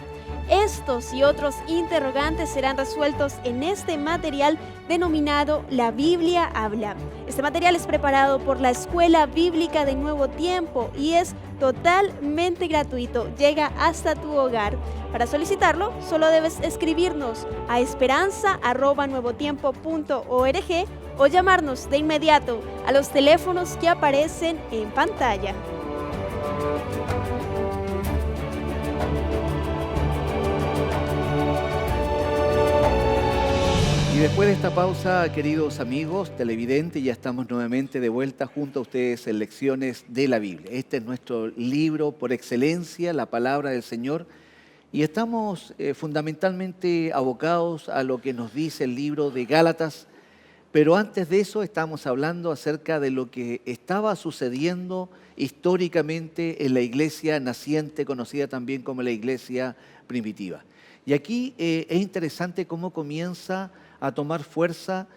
Estos y otros interrogantes serán resueltos en este material denominado La Biblia Habla. Este material es preparado por la Escuela Bíblica de Nuevo Tiempo y es totalmente gratuito. Llega hasta tu hogar. Para solicitarlo, solo debes escribirnos a esperanza@nuevotiempo.org o llamarnos de inmediato a los teléfonos que aparecen en pantalla. Y después de esta pausa, queridos amigos televidentes, ya estamos nuevamente de vuelta junto a ustedes en Lecciones de la Biblia. Este es nuestro libro por excelencia, la palabra del Señor, y estamos fundamentalmente abocados a lo que nos dice el libro de Gálatas, pero antes de eso estamos hablando acerca de lo que estaba sucediendo históricamente en la iglesia naciente, conocida también como la iglesia primitiva. Y aquí es interesante cómo comienza a tomar fuerza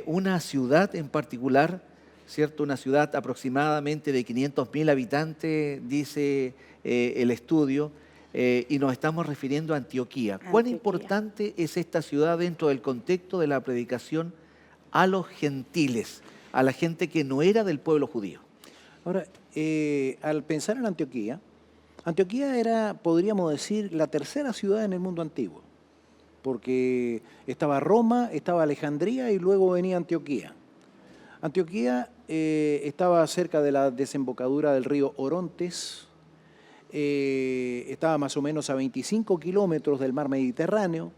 una ciudad en particular, ¿cierto? Una ciudad aproximadamente de 500.000 habitantes, dice el estudio, y nos estamos refiriendo a Antioquía. ¿Cuán importante es esta ciudad dentro del contexto de la predicación a los gentiles, a la gente que no era del pueblo judío? Ahora, al pensar en Antioquía, Antioquía era, podríamos decir, la tercera ciudad en el mundo antiguo, porque estaba Roma, estaba Alejandría y luego venía Antioquía. Antioquía estaba cerca de la desembocadura del río Orontes, estaba más o menos a 25 kilómetros del mar Mediterráneo.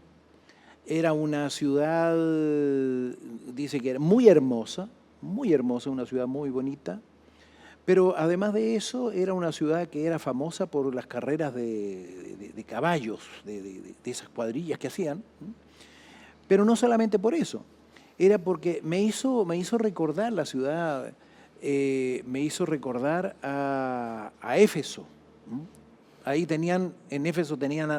Era una ciudad, dice que era muy hermosa, una ciudad muy bonita, pero además de eso era una ciudad que era famosa por las carreras de caballos, de esas cuadrillas que hacían, pero no solamente por eso, era porque me hizo recordar la ciudad, me hizo recordar a Éfeso. Ahí tenían, en Éfeso tenían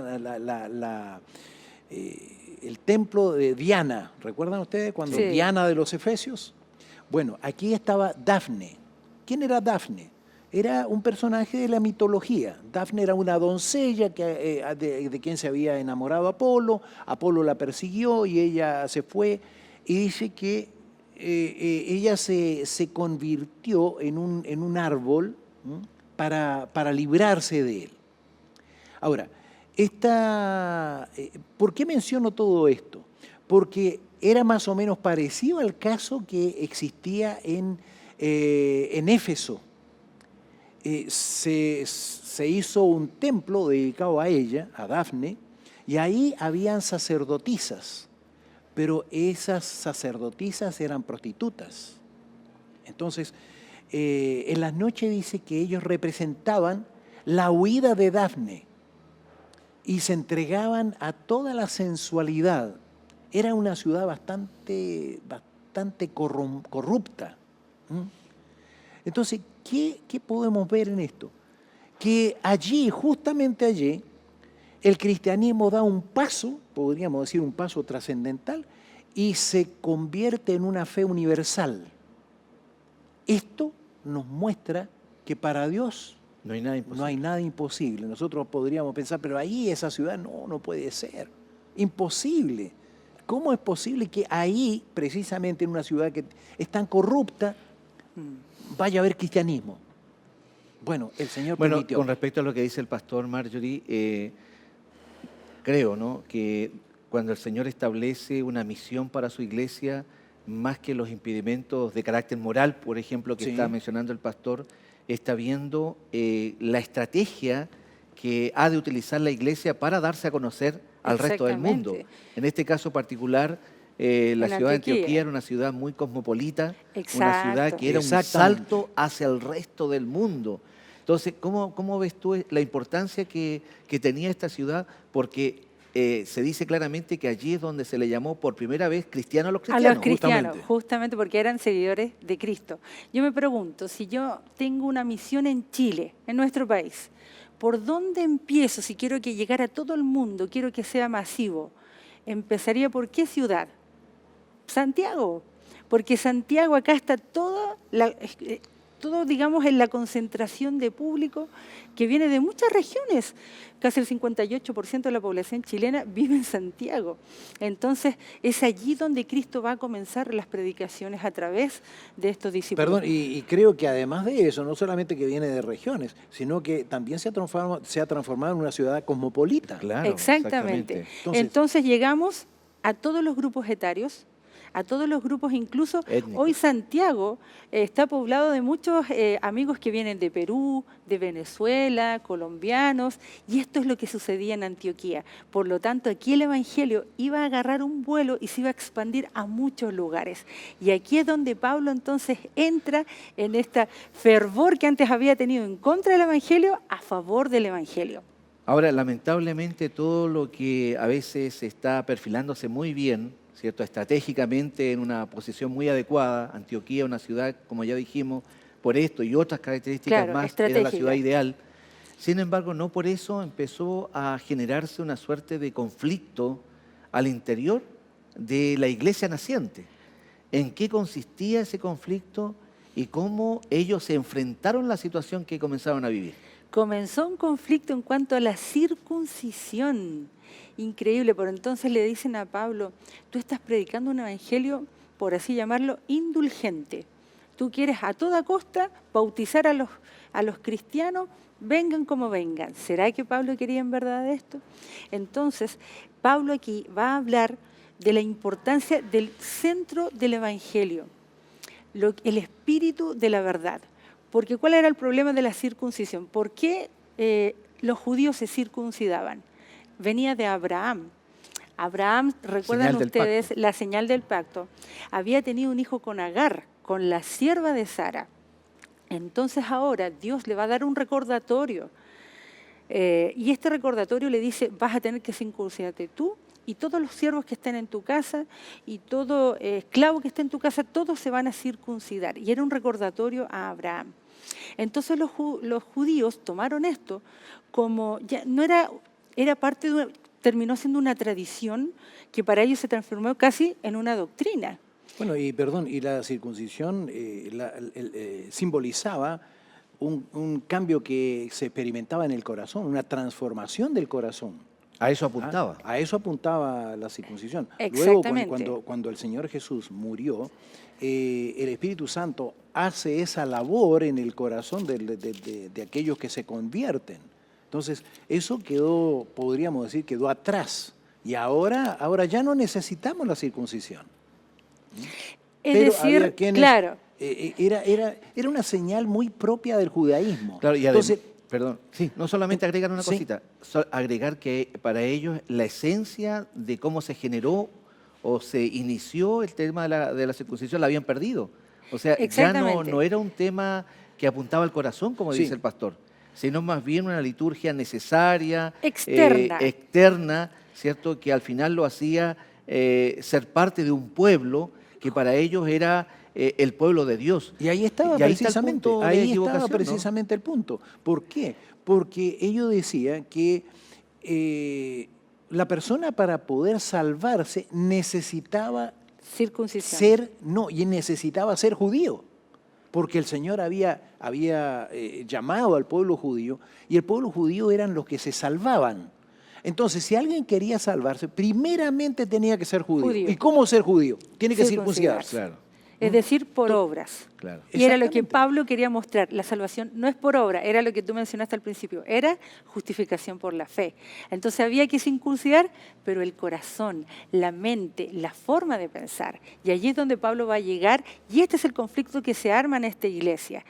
el templo de Diana, ¿recuerdan ustedes cuando Sí. Diana de los Efesios? Bueno, aquí estaba Dafne. ¿Quién era Dafne? Era un personaje de la mitología. Dafne era una doncella de quien se había enamorado Apolo. Apolo la persiguió y ella se fue. Y dice que ella se convirtió en un árbol para librarse de él. Ahora, ¿por qué menciono todo esto? Porque era más o menos parecido al caso que existía en Éfeso. Se hizo un templo dedicado a ella, a Dafne, y ahí habían sacerdotisas, pero esas sacerdotisas eran prostitutas. Entonces, en las noches dice que ellos representaban la huida de Dafne y se entregaban a toda la sensualidad. Era una ciudad bastante corrupta. Entonces, ¿qué podemos ver en esto? Que allí, justamente allí, el cristianismo da un paso, podríamos decir un paso trascendental, y se convierte en una fe universal. Esto nos muestra que para Dios No hay nada imposible. no hay nada imposible. Nosotros podríamos pensar, pero ahí esa ciudad no puede ser. Imposible. ¿Cómo es posible que ahí, precisamente en una ciudad que es tan corrupta, vaya a haber cristianismo? Bueno, el Señor Bueno, permitió. con respecto a lo que dice el pastor Marjorie, creo, ¿no?, que cuando el Señor establece una misión para su iglesia, más que los impedimentos de carácter moral, por ejemplo, que Sí. está mencionando el pastor, está viendo la estrategia que ha de utilizar la iglesia para darse a conocer al resto del mundo. Exactamente. En este caso particular, la ciudad de Antioquía era una ciudad muy cosmopolita, una ciudad Exacto. que era un Exactamente. salto hacia el resto del mundo. Entonces, ¿cómo ves tú la importancia que tenía esta ciudad? Porque se dice claramente que allí es donde se le llamó por primera vez cristiano a los A cristianos. los cristianos, justamente. justamente porque eran seguidores de Cristo. Yo me pregunto, si yo tengo una misión en Chile, en nuestro país, ¿por dónde empiezo? Si quiero que llegara a todo el mundo, quiero que sea masivo, ¿empezaría por qué ciudad? Santiago, porque Santiago acá está todo, digamos, en la concentración de público que viene de muchas regiones. Casi el 58% de la población chilena vive en Santiago. Entonces, es allí donde Cristo va a comenzar las predicaciones a través de estos discípulos. Perdón, y creo que además de eso, no solamente que viene de regiones, sino que también se ha transformado en una ciudad cosmopolita. Claro, Exactamente. Entonces- Entonces llegamos a todos los grupos etarios, a todos los grupos, incluso Étnicos. hoy Santiago está poblado de muchos amigos que vienen de Perú, de Venezuela, colombianos, y esto es lo que sucedía en Antioquía. Por lo tanto, aquí el Evangelio iba a agarrar un vuelo y se iba a expandir a muchos lugares. Y aquí es donde Pablo entonces entra en este fervor que antes había tenido en contra del Evangelio, a favor del Evangelio. Ahora, lamentablemente, todo lo que a veces está perfilándose muy bien, ¿cierto?, estratégicamente en una posición muy adecuada, Antioquía, una ciudad, como ya dijimos, por esto y otras características Claro, más, era la estratégica. ciudad ideal. Sin embargo, no por eso empezó a generarse una suerte de conflicto al interior de la iglesia naciente. ¿En qué consistía ese conflicto y cómo ellos se enfrentaron a la situación que comenzaron a vivir? Comenzó un conflicto en cuanto a la circuncisión. Increíble, por entonces le dicen a Pablo, tú estás predicando un evangelio, por así llamarlo, indulgente. Tú quieres a toda costa bautizar a los cristianos, vengan como vengan. ¿Será que Pablo quería en verdad esto? Entonces, Pablo aquí va a hablar de la importancia del centro del evangelio, el espíritu de la verdad. Porque ¿cuál era el problema de la circuncisión? ¿Por qué los judíos se circuncidaban? Venía de Abraham. Abraham, recuerdan Señal del ustedes, pacto. la señal del pacto, había tenido un hijo con Agar, con la sierva de Sara. Entonces ahora Dios le va a dar un recordatorio. Y este recordatorio le dice, vas a tener que circuncidarte tú y todos los siervos que estén en tu casa y todo esclavo que esté en tu casa, todos se van a circuncidar. Y era un recordatorio a Abraham. Entonces los judíos tomaron esto como, ya no era parte de terminó siendo una tradición que para ellos se transformó casi en una doctrina. Bueno, y perdón, y la circuncisión simbolizaba un cambio que se experimentaba en el corazón, una transformación del corazón. A eso apuntaba. A eso apuntaba la circuncisión. Exactamente. Luego, cuando el Señor Jesús murió, el Espíritu Santo hace esa labor en el corazón de aquellos que se convierten. Entonces, eso quedó, podríamos decir, quedó atrás. Y ahora ya no necesitamos la circuncisión. Es Pero decir, había quienes- claro, Era una señal muy propia del judaísmo. Claro, y además, Entonces, perdón, sí, no solamente agregar una Sí. cosita, agregar que para ellos la esencia de cómo se generó o se inició el tema de la circuncisión la habían perdido. O sea, ya Exactamente. no era un tema que apuntaba al corazón, como Sí. dice el pastor, sino más bien una liturgia necesaria, Externa. externa, ¿cierto? Que al final lo hacía ser parte de un pueblo que para ellos era el pueblo de Dios. y ahí estaba Y ahí está el precisamente, punto de ahí estaba equivocación, ¿no? precisamente el punto. ¿Por qué? Porque ellos decían que la persona para poder salvarse necesitaba Circuncisión. y necesitaba ser judío, porque el Señor había llamado al pueblo judío, y el pueblo judío eran los que se salvaban. Entonces, si alguien quería salvarse, primeramente tenía que ser judío. ¿Y cómo ser judío? Tiene que circuncidarse. Claro, Es decir, por obras. claro. Y era lo que Exactamente. Pablo quería mostrar. La salvación no es por obra, era lo que tú mencionaste al principio, era justificación por la fe. Entonces había que circuncidar, pero el corazón, la mente, la forma de pensar. Y allí es donde Pablo va a llegar, y este es el conflicto que se arma en esta iglesia.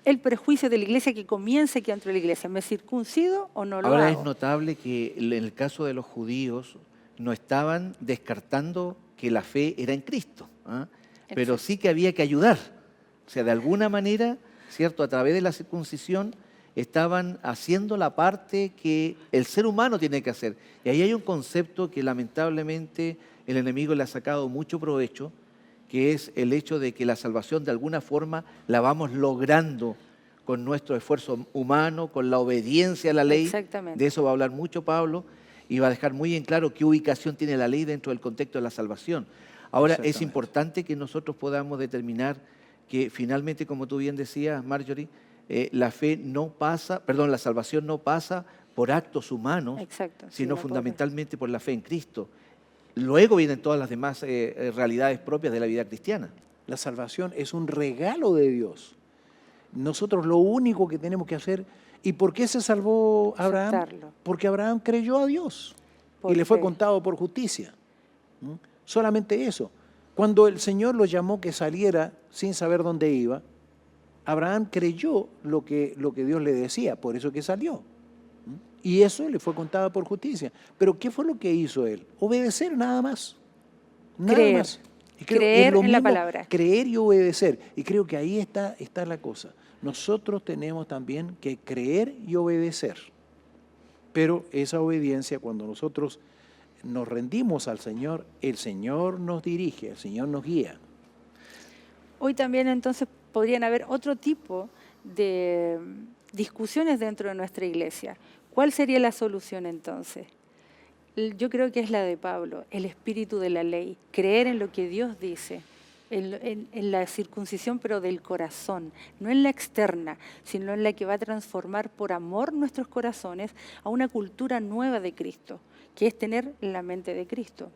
El prejuicio de la iglesia que comienza aquí dentro de la iglesia. ¿Me circuncido o no lo Ahora hago? es notable que en el caso de los judíos no estaban descartando que la fe era en Cristo, ¿ah? Pero Exacto. sí que había que ayudar. O sea, de alguna manera, ¿cierto? A través de la circuncisión estaban haciendo la parte que el ser humano tiene que hacer. Y ahí hay un concepto que lamentablemente el enemigo le ha sacado mucho provecho, que es el hecho de que la salvación de alguna forma la vamos logrando con nuestro esfuerzo humano, con la obediencia a la ley. Exactamente. De eso va a hablar mucho Pablo y va a dejar muy en claro qué ubicación tiene la ley dentro del contexto de la salvación. Ahora, es Exactamente. importante que nosotros podamos determinar que finalmente, como tú bien decías, Marjorie, la salvación no pasa por actos humanos, Exacto, sino por- fundamentalmente por la fe en Cristo. Luego vienen todas las demás realidades propias de la vida cristiana. La salvación es un regalo de Dios. Nosotros lo único que tenemos que hacer... ¿Y por qué se salvó Abraham? Aceptarlo. Porque Abraham creyó a Dios Por y le fue fe. contado por justicia. ¿Mm? Solamente eso. Cuando el Señor lo llamó que saliera sin saber dónde iba, Abraham creyó lo que Dios le decía, por eso que salió. ¿Mm? Y eso le fue contado por justicia. Pero ¿qué fue lo que hizo él? Obedecer nada más. Nada Creer. más. Y Creer es lo en la mismo, palabra. creer y obedecer. Y creo que ahí está la cosa. Nosotros tenemos también que creer y obedecer. Pero esa obediencia, cuando nosotros nos rendimos al Señor, el Señor nos dirige, el Señor nos guía. Hoy también entonces podrían haber otro tipo de discusiones dentro de nuestra iglesia. ¿Cuál sería la solución entonces? Yo creo que es la de Pablo, el espíritu de la ley, creer en lo que Dios dice, en la circuncisión pero del corazón, no en la externa, sino en la que va a transformar por amor nuestros corazones a una cultura nueva de Cristo, que es tener la mente de Cristo.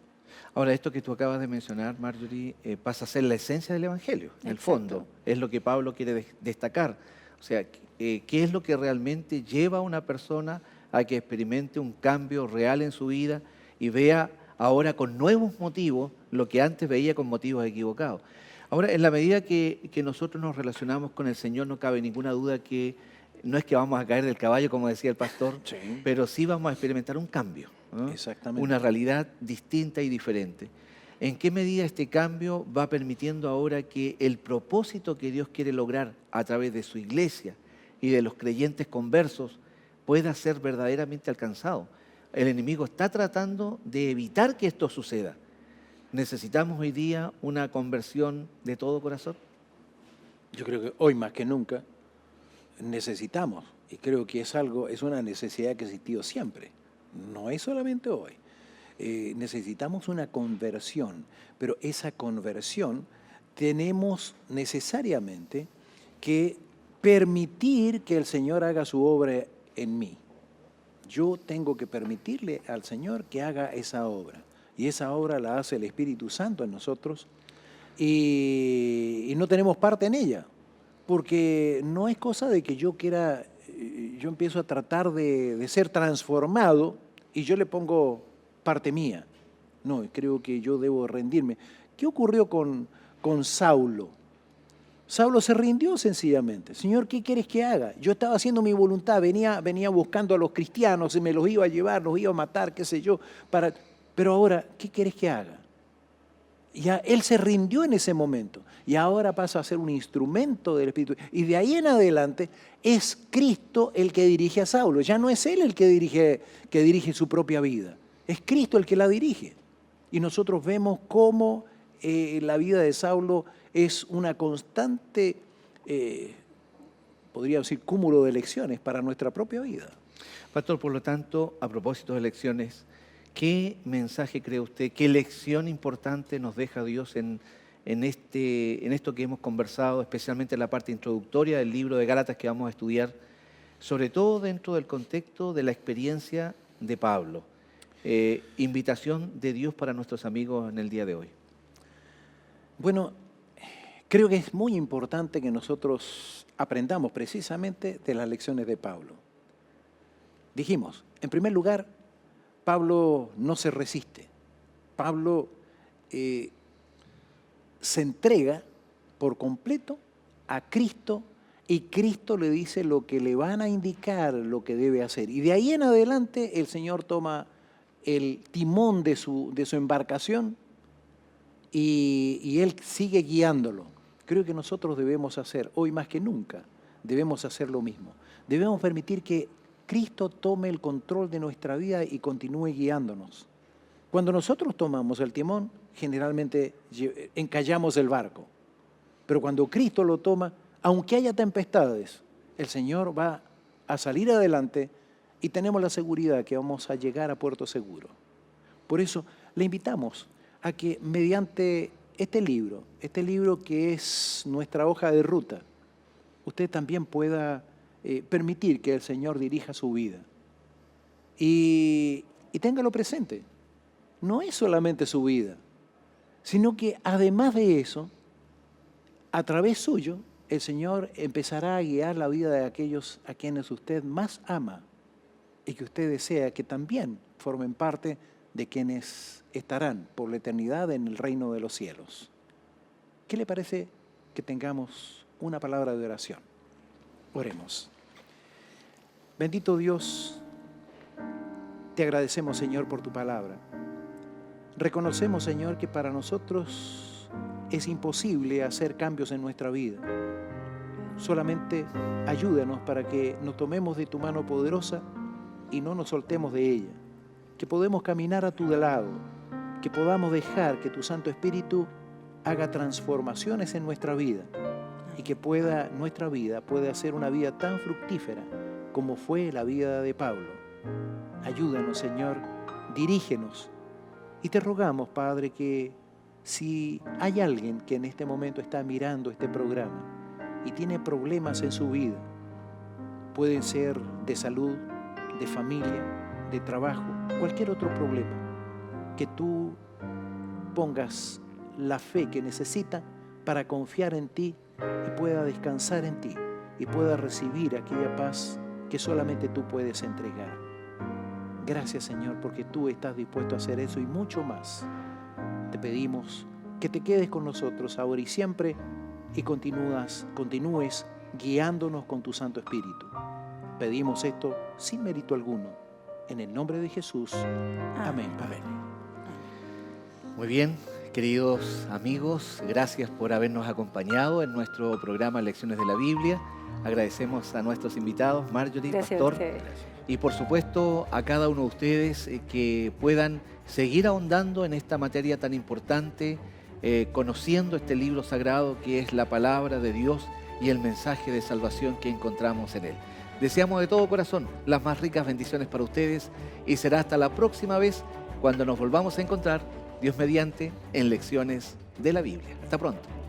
Ahora, esto que tú acabas de mencionar, Marjorie, pasa a ser la esencia del Evangelio, en el Exacto. fondo. Es lo que Pablo quiere destacar. O sea, ¿qué es lo que realmente lleva a una persona a que experimente un cambio real en su vida y vea ahora con nuevos motivos lo que antes veía con motivos equivocados? Ahora, en la medida que nosotros nos relacionamos con el Señor, no cabe ninguna duda que no es que vamos a caer del caballo, como decía el pastor, Sí. pero sí vamos a experimentar un cambio, ¿no? Exactamente. Una realidad distinta y diferente. ¿En qué medida este cambio va permitiendo ahora que el propósito que Dios quiere lograr a través de su iglesia y de los creyentes conversos pueda ser verdaderamente alcanzado? El enemigo está tratando de evitar que esto suceda. ¿Necesitamos hoy día una conversión de todo corazón? Yo creo que hoy más que nunca necesitamos, y creo que es una necesidad que ha existido siempre, no es solamente hoy. Necesitamos una conversión, pero esa conversión tenemos necesariamente que permitir que el Señor haga su obra en mí. Yo tengo que permitirle al Señor que haga esa obra, y esa obra la hace el Espíritu Santo en nosotros, y no tenemos parte en ella, porque no es cosa de que yo quiera, yo empiezo a tratar de ser transformado y yo le pongo parte mía. No, creo que yo debo rendirme. ¿Qué ocurrió con Saulo? Saulo se rindió sencillamente. Señor, ¿qué quieres que haga? Yo estaba haciendo mi voluntad, venía buscando a los cristianos, y me los iba a llevar, los iba a matar, qué sé yo. Pero ahora, ¿qué quieres que haga? Ya él se rindió en ese momento y ahora pasa a ser un instrumento del Espíritu. Y de ahí en adelante es Cristo el que dirige a Saulo. Ya no es él el que dirige su propia vida. Es Cristo el que la dirige. Y nosotros vemos cómo la vida de Saulo es una constante, podría decir, cúmulo de lecciones para nuestra propia vida. Pastor, por lo tanto, a propósito de lecciones, ¿Qué mensaje cree usted, qué lección importante nos deja Dios en esto que hemos conversado, especialmente en la parte introductoria del libro de Gálatas que vamos a estudiar, sobre todo dentro del contexto de la experiencia de Pablo? Invitación de Dios para nuestros amigos en el día de hoy. Bueno, creo que es muy importante que nosotros aprendamos precisamente de las lecciones de Pablo. Dijimos, en primer lugar, Pablo no se resiste. Pablo se entrega por completo a Cristo y Cristo le dice lo que le van a indicar, lo que debe hacer. Y de ahí en adelante el Señor toma el timón de su embarcación y Él sigue guiándolo. Creo que nosotros debemos hacer, hoy más que nunca, debemos hacer lo mismo. Debemos permitir que Cristo tome el control de nuestra vida y continúe guiándonos. Cuando nosotros tomamos el timón, generalmente encallamos el barco. Pero cuando Cristo lo toma, aunque haya tempestades, el Señor va a salir adelante y tenemos la seguridad que vamos a llegar a puerto seguro. Por eso le invitamos a que mediante este libro que es nuestra hoja de ruta, usted también pueda permitir que el Señor dirija su vida. Y téngalo presente, no es solamente su vida, sino que además de eso, a través suyo, el Señor empezará a guiar la vida de aquellos a quienes usted más ama y que usted desea que también formen parte de quienes estarán por la eternidad en el reino de los cielos. ¿Qué le parece que tengamos una palabra de oración? Oremos. Bendito Dios, te agradecemos, Señor, por tu palabra. Reconocemos, Señor, que para nosotros es imposible hacer cambios en nuestra vida. Solamente ayúdanos para que nos tomemos de tu mano poderosa y no nos soltemos de ella. Que podamos caminar a tu lado, que podamos dejar que tu Santo Espíritu haga transformaciones en nuestra vida y que nuestra vida pueda ser una vida tan fructífera como fue la vida de Pablo. Ayúdanos, Señor, dirígenos. Y te rogamos, Padre, que si hay alguien que en este momento está mirando este programa y tiene problemas en su vida, pueden ser de salud, de familia, de trabajo, cualquier otro problema, que tú pongas la fe que necesita para confiar en ti y pueda descansar en ti y pueda recibir aquella paz que solamente tú puedes entregar. Gracias, Señor, porque tú estás dispuesto a hacer eso y mucho más. Te pedimos que te quedes con nosotros ahora y siempre y continúes guiándonos con tu Santo Espíritu. Pedimos esto sin mérito alguno. En el nombre de Jesús. Amén. Amén. Muy bien, queridos amigos, gracias por habernos acompañado en nuestro programa Lecciones de la Biblia. Agradecemos a nuestros invitados, Marjorie, Gracias Pastor, a ustedes. y por supuesto a cada uno de ustedes que puedan seguir ahondando en esta materia tan importante, conociendo este libro sagrado que es la palabra de Dios y el mensaje de salvación que encontramos en él. Deseamos de todo corazón las más ricas bendiciones para ustedes y será hasta la próxima vez cuando nos volvamos a encontrar, Dios mediante, en Lecciones de la Biblia. Hasta pronto.